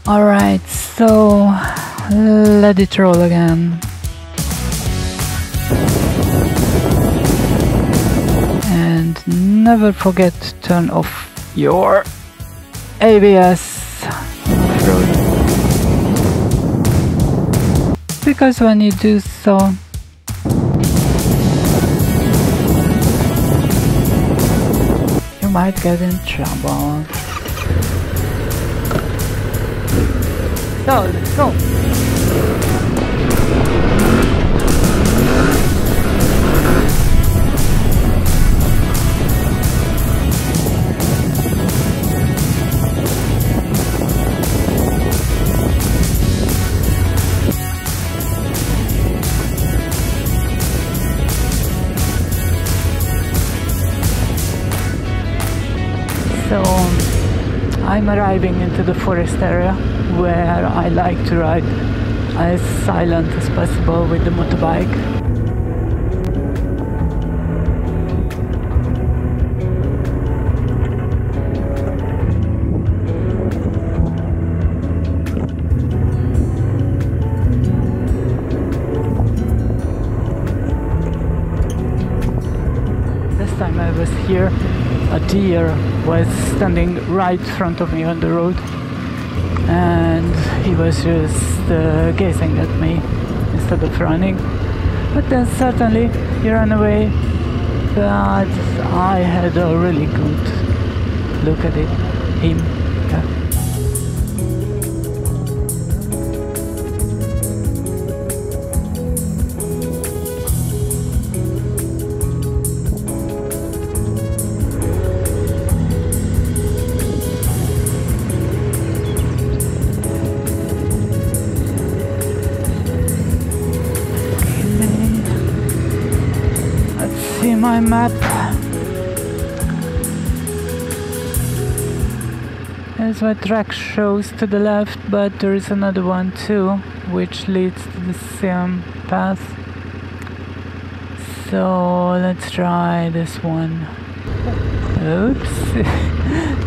Alright, so let it roll again. And never forget to turn off your ABS off-road, because when you do so, you might get in trouble. So, let's go! So, I'm arriving into the forest area where I like to ride as silent as possible with the motorbike. This time I was here, a deer was standing right in front of me on the road, and he was just gazing at me instead of running. But then certainly he ran away, but I had a really good look at him. Yeah. See my map. There's my track shows to the left, but there is another one too, which leads to the same path. So let's try this one. Oops,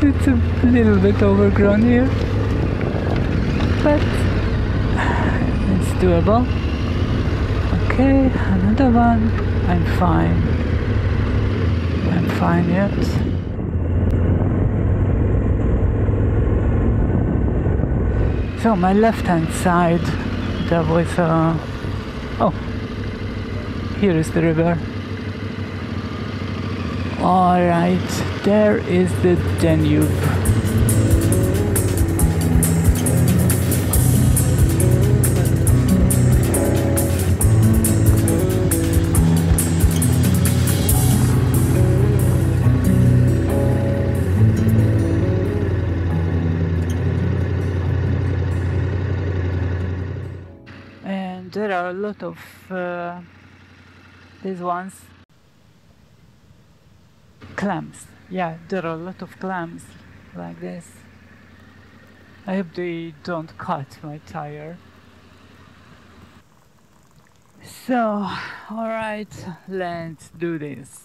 it's a little bit overgrown here, but it's doable. Okay, another one. I'm fine. I'm fine yet. So my left hand side, there was a... oh, here is the river. Alright, there is the Danube. There are a lot of these ones, clams. Yeah, there are a lot of clams like this. I hope they don't cut my tire. So, alright, let's do this.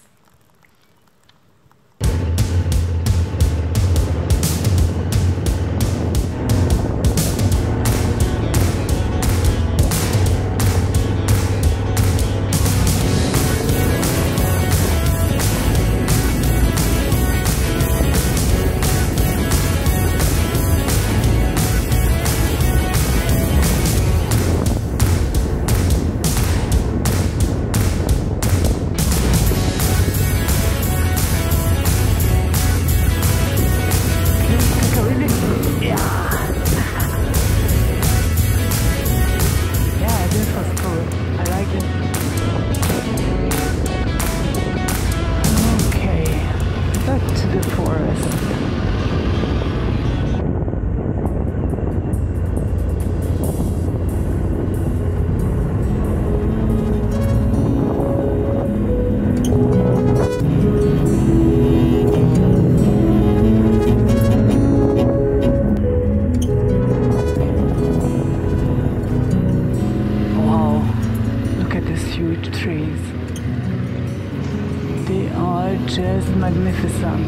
Just magnificent.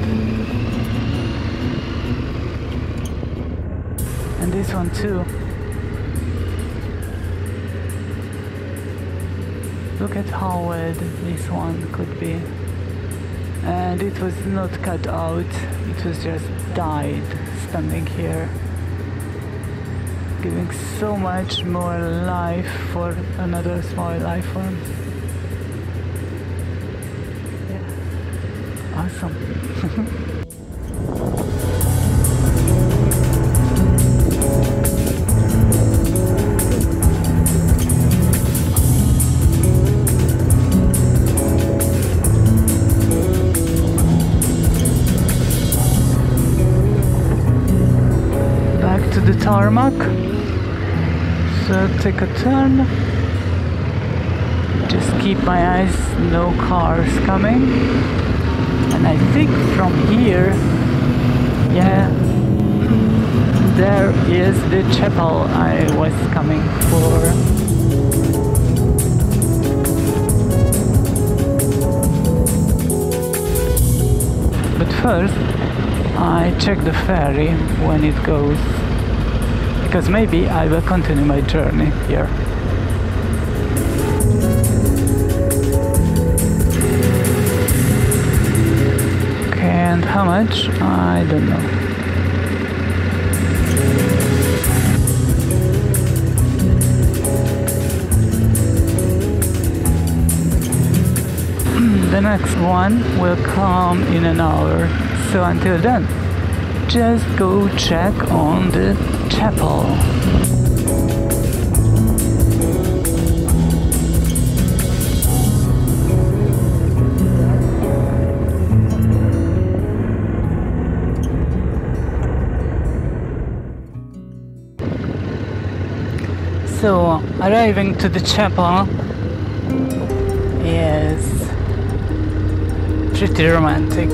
And this one too. Look at how old this one could be. And it was not cut out, it was just died standing here, giving so much more life for another small life form. Yeah. Awesome. The tarmac, so take a turn, just keep my eyes, no cars coming, and I think from here, yeah, there is the chapel I was coming for. But first I check the ferry when it goes, because maybe I will continue my journey here. Okay, and how much? I don't know. The next one will come in an hour, so until then, just go check on the chapel. So, arriving to the chapel is pretty romantic.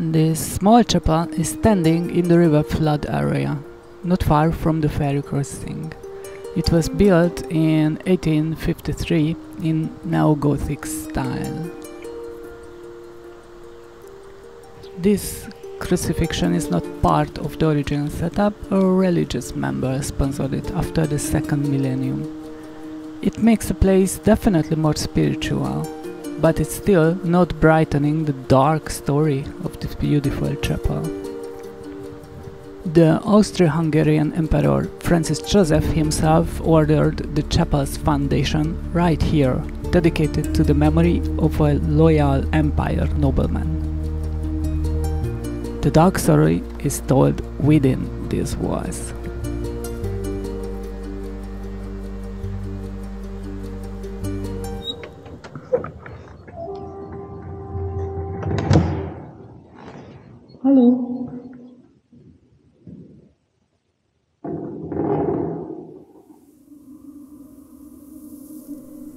This small chapel is standing in the river flood area, not far from the ferry crossing. It was built in 1853 in neo-Gothic style. This crucifixion is not part of the original setup, a religious member sponsored it after the second millennium. It makes the place definitely more spiritual, but it's still not brightening the dark story of this beautiful chapel. The Austro-Hungarian Emperor Francis Joseph himself ordered the chapel's foundation right here, dedicated to the memory of a loyal empire nobleman. The dark story is told within these walls. Hello.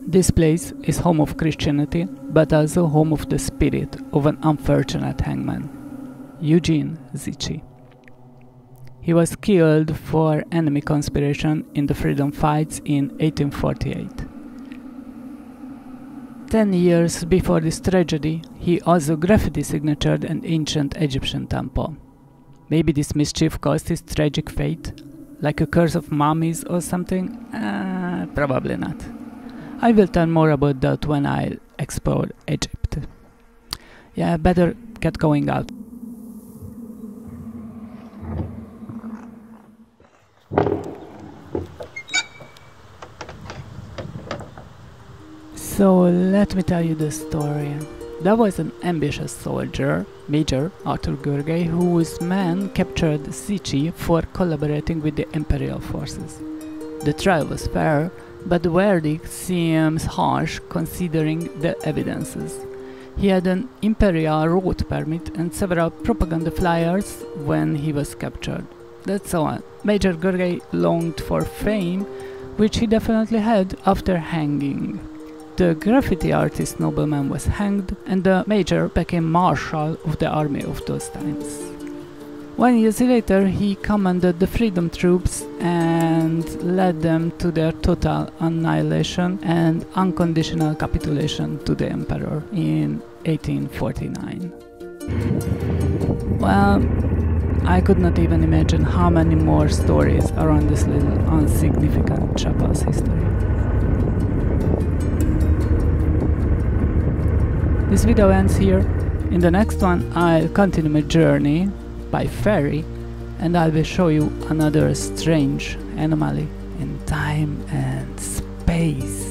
This place is home of Christianity, but also home of the spirit of an unfortunate hangman, Eugene Zichy. He was killed for enemy conspiration in the freedom fights in 1848. 10 years before this tragedy, he also graffiti signatured an ancient Egyptian temple. Maybe this mischief caused his tragic fate? Like a curse of mummies or something? Probably not. I will tell more about that when I explore Egypt. Yeah, better get going out. So let me tell you the story. There was an ambitious soldier, Major Arthur Görgey, whose men captured Zichy for collaborating with the imperial forces. The trial was fair, but the verdict seems harsh considering the evidences. He had an imperial road permit and several propaganda flyers when he was captured. That's all. Major Gorgei longed for fame, which he definitely had after hanging. The graffiti artist nobleman was hanged, and the major became marshal of the army of those times. 1 year later, he commanded the freedom troops and led them to their total annihilation and unconditional capitulation to the emperor in 1849. Well, I could not even imagine how many more stories are on this little insignificant chapel's history. This video ends here. In the next one, I'll continue my journey by ferry, and I will show you another strange anomaly in time and space.